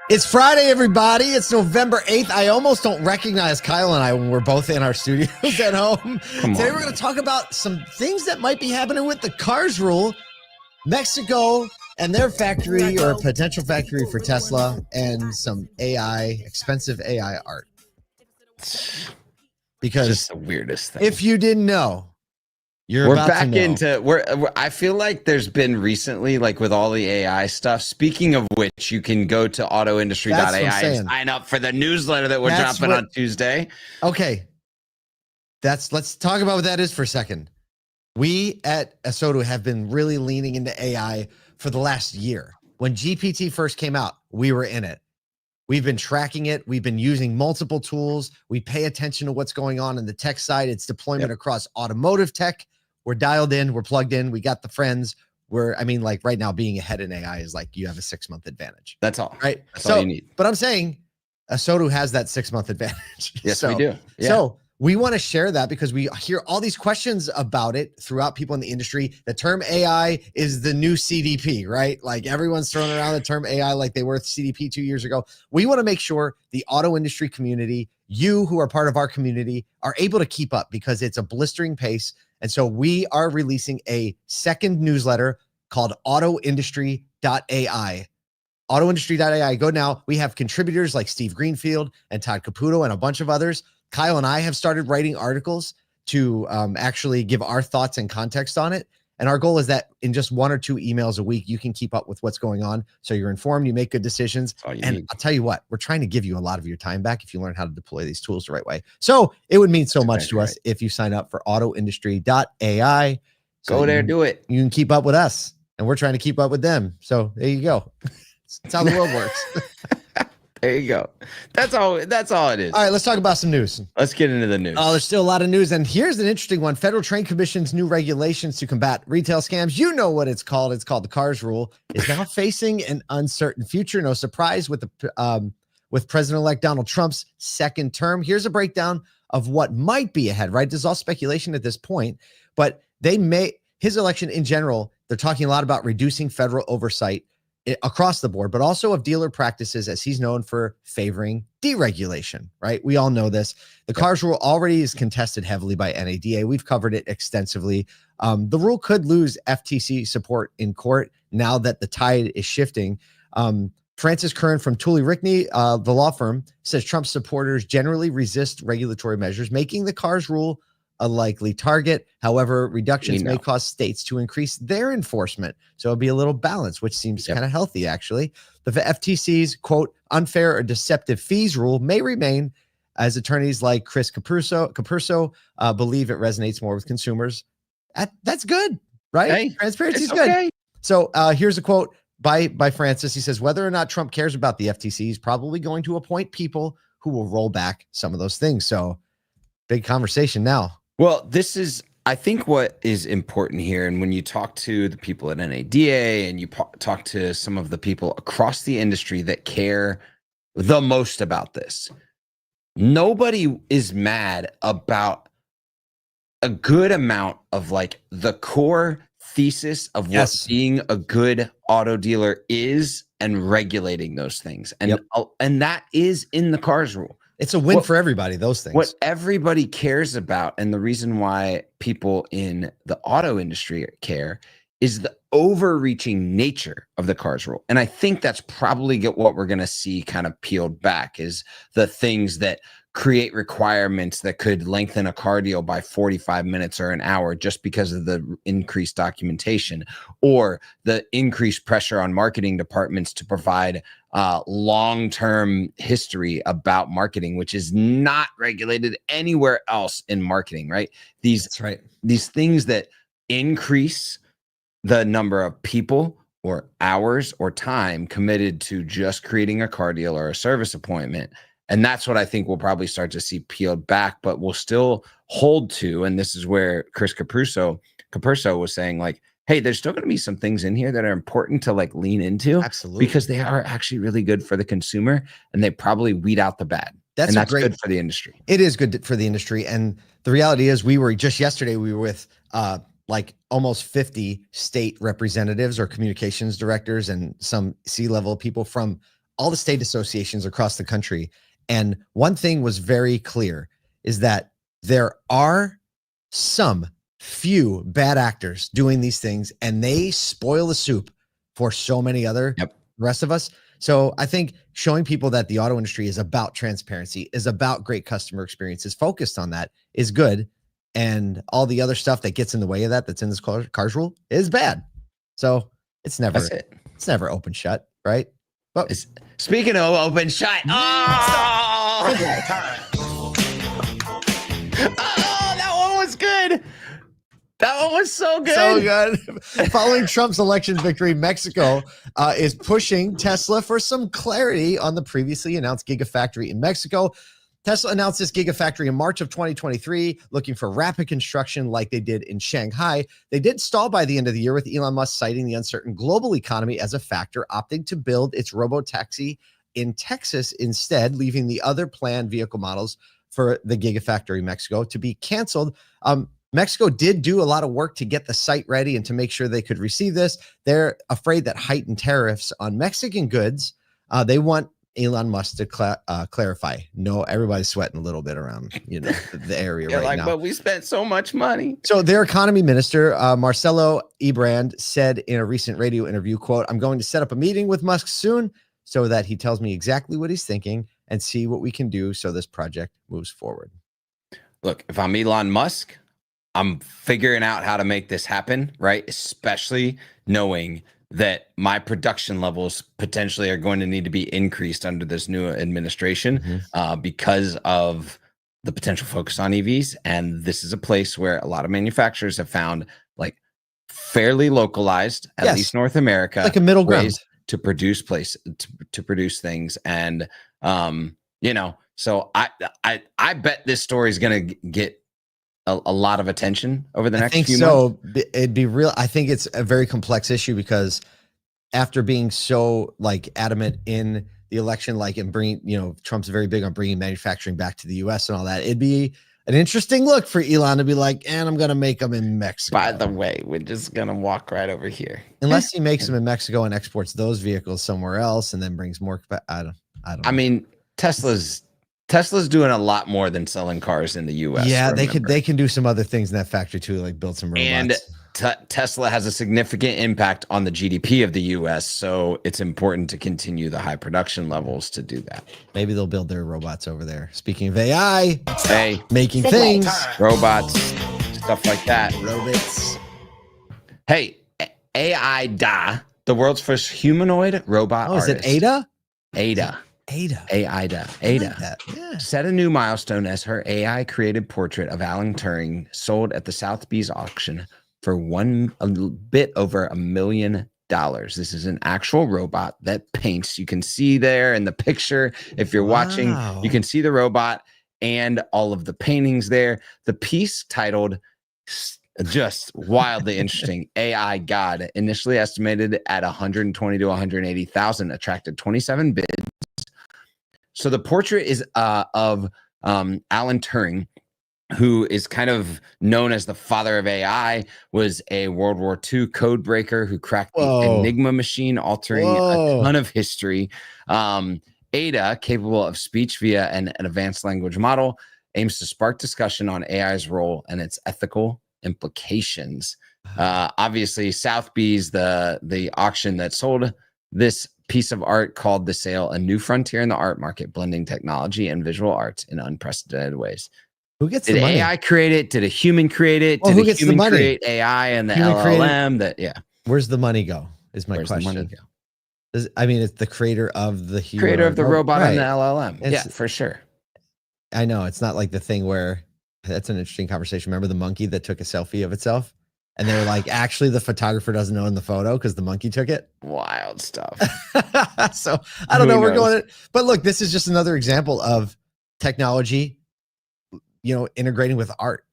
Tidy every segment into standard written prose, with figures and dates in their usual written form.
It's Friday, everybody. It's November 8th. I almost don't recognize Kyle and I when we're both in our studios at home. Today we're going to talk about some things that might be happening with the CARS Rule, Mexico and their factory or potential factory for Tesla, and some AI, expensive AI art. Because just the weirdest thing. If you didn't know, we're back into I feel like there's been recently, like with all the AI stuff, speaking of which, you can go to AutoIndustry.ai and sign up for the newsletter that we're dropping on Tuesday. Okay. Let's talk about what that is for a second. We at ASOTU have been really leaning into AI for the last year. When GPT first came out, we were in it. We've been tracking it. We've been using multiple tools. We pay attention to what's going on the tech side. It's deployment across automotive tech. We're dialed in. We're plugged in. We got the friends. Like right now, being ahead in AI is like you have a 6-month advantage. That's all. Right? That's all you need. But I'm saying ASOTU has that 6-month advantage. Yes, we do. Yeah. So we want to share that because we hear all these questions about it throughout people in the industry. The term AI is the new CDP, right? Like everyone's throwing around the term AI like they were CDP 2 years ago. We want to make sure the auto industry community, you who are part of our community, are able to keep up because it's a blistering pace. And so we are releasing a second newsletter called AutoIndustry.ai. AutoIndustry.ai. Go now. We have contributors like Steve Greenfield and Todd Caputo and a bunch of others. Kyle and I have started writing articles to actually give our thoughts and context on it. And our goal is that in just 1 or 2 emails a week, you can keep up with what's going on. So you're informed, you make good decisions. And I'll tell you what, we're trying to give you a lot of your time back if you learn how to deploy these tools the right way. So it would mean so much to us if you sign up for AutoIndustry.ai. Go there, do it. You can keep up with us, and we're trying to keep up with them. So there you go. That's how the world works. There you go. That's all it is. All right, let's talk about some news. Let's get into the news. Oh, there's still a lot of news. And here's an interesting one. Federal Trade Commission's new regulations to combat retail scams. You know what it's called. It's called the CARS Rule. Is now facing an uncertain future. No surprise with President-elect Donald Trump's second term. Here's a breakdown of what might be ahead, right? There's all speculation at this point, but his election in general, they're talking a lot about reducing federal oversight across the board, but also of dealer practices, as he's known for favoring deregulation, right? We all know this. The CARS Rule already is contested heavily by NADA. We've covered it extensively. The rule could lose FTC support in court now that the tide is shifting. Francis Curran from Tully Rinckey, the law firm, says Trump supporters generally resist regulatory measures, making the CARS Rule a likely target. However, reductions may cause states to increase their enforcement. So it'll be a little balance, which seems kind of healthy, actually. The FTC's, quote, unfair or deceptive fees rule may remain, as attorneys like Chris Capurso believe it resonates more with consumers. That's good, right? Hey, transparency is good. Okay. So here's a quote by Francis. He says, whether or not Trump cares about the FTC, he's probably going to appoint people who will roll back some of those things. So big conversation now. Well, this is, I think, what is important here. And when you talk to the people at NADA and you talk to some of the people across the industry that care the most about this, nobody is mad about a good amount of like the core thesis of what being a good auto dealer is and regulating those things. And, and that is in the CARS Rule. It's a win for everybody, those things. What everybody cares about, and the reason why people in the auto industry care, is the overreaching nature of the CARS Rule. And I think that's probably what we're going to see kind of peeled back, is the things that create requirements that could lengthen a car deal by 45 minutes or an hour just because of the increased documentation, or the increased pressure on marketing departments to provide long-term history about marketing, which is not regulated anywhere else in marketing, right? These things that increase the number of people or hours or time committed to just creating a car deal or a service appointment. And that's what I think we'll probably start to see peeled back, but we'll still hold to, and this is where Chris Capurso was saying, like, hey, there's still going to be some things in here that are important to like lean into. Absolutely. Because they are actually really good for the consumer, and they probably weed out the bad. That's good for the industry. It is good for the industry. And the reality is we were with like almost 50 state representatives or communications directors and some C-level people from all the state associations across the country. And one thing was very clear is that there are some few bad actors doing these things, and they spoil the soup for so many other rest of us. So I think showing people that the auto industry is about transparency, is about great customer experience, is focused on that, is good. And all the other stuff that gets in the way of that, that's in this CARS rule, is bad. So it's never open shut, right? But speaking of open shut, oh, that one was good. That one was so good. So good. Following Trump's election victory, Mexico is pushing Tesla for some clarity on the previously announced Gigafactory in Mexico. Tesla announced this Gigafactory in March of 2023, looking for rapid construction like they did in Shanghai. They did stall by the end of the year, with Elon Musk citing the uncertain global economy as a factor, opting to build its robotaxi in Texas instead, leaving the other planned vehicle models for the Gigafactory Mexico to be canceled. Mexico did do a lot of work to get the site ready and to make sure they could receive this. They're afraid that heightened tariffs on Mexican goods, they want Elon Musk to clarify. No, everybody's sweating a little bit around, the area right now. But we spent so much money. So their economy minister, Marcelo Ebrard, said in a recent radio interview, quote, "I'm going to set up a meeting with Musk soon so that he tells me exactly what he's thinking and see what we can do so this project moves forward." Look, if I'm Elon Musk, I'm figuring out how to make this happen, right? Especially knowing that my production levels potentially are going to need to be increased under this new administration because of the potential focus on EVs. And this is a place where a lot of manufacturers have found like fairly localized, at least North America, like a middle ground to produce to produce things. And, so I bet this story is going to get a lot of attention over the next few months. It'd be real. I think it's a very complex issue because after being so adamant in the election, and bringing, Trump's very big on bringing manufacturing back to the US and all that, it'd be an interesting look for Elon to be like, and I'm going to make them in Mexico. By the way, we're just going to walk right over here. Unless he makes them in Mexico and exports those vehicles somewhere else and then brings more. I don't know. I mean, Tesla's doing a lot more than selling cars in the US. Yeah, they can do some other things in that factory too, like build some robots. And Tesla has a significant impact on the GDP of the US, so it's important to continue the high production levels to do that. Maybe they'll build their robots over there. Speaking of AI, making things, robots, stuff like that. Robots. Hey, AIDA, the world's first humanoid robot artist. Is it Ada? Ada. Ada set a new milestone as her AI created portrait of Alan Turing sold at the Sotheby's auction for a bit over $1 million. This is an actual robot that paints. You can see there in the picture, if you're watching, you can see the robot and all of the paintings there. The piece, titled just wildly interesting, AI God, initially estimated at 120 to 180,000, attracted 27 bids. So the portrait is of Alan Turing, who is kind of known as the father of AI, was a World War II code breaker who cracked the Enigma machine, altering a ton of history. Ada, capable of speech via an advanced language model, aims to spark discussion on AI's role and its ethical implications. Obviously, Sotheby's, the auction that sold this piece of art, called the sale a new frontier in the art market, blending technology and visual arts in unprecedented ways. Who gets the money? Did AI create it? Did a human create it? Well, did who a gets human the money? create AI and the LLM? Where's the money go? Is my question. The money go? It's the creator of the robot and the LLM. Yeah, for sure. I know it's not like the thing where that's an interesting conversation. Remember the monkey that took a selfie of itself? And they were like, actually, the photographer doesn't own the photo because the monkey took it. Wild stuff. So I don't know. We're going it. But look, this is just another example of technology, integrating with art.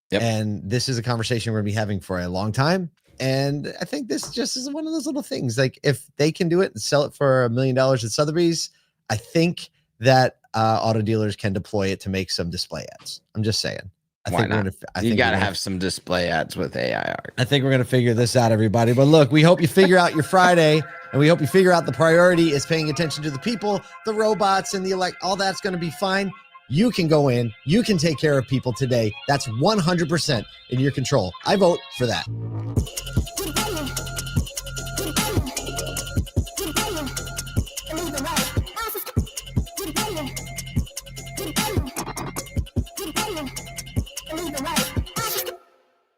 Yep. And this is a conversation we're going to be having for a long time. And I think this just is one of those little things. Like, if they can do it and sell it for $1 million at Sotheby's, I think that auto dealers can deploy it to make some display ads. I'm just saying. Why not? You got to we're have some display ads with AI art. I think we're going to figure this out, everybody. But look, we hope you figure out your Friday, and we hope you figure out the priority is paying attention to the people, the robots, and all that's going to be fine. You can go in, you can take care of people today. That's 100% in your control. I vote for that.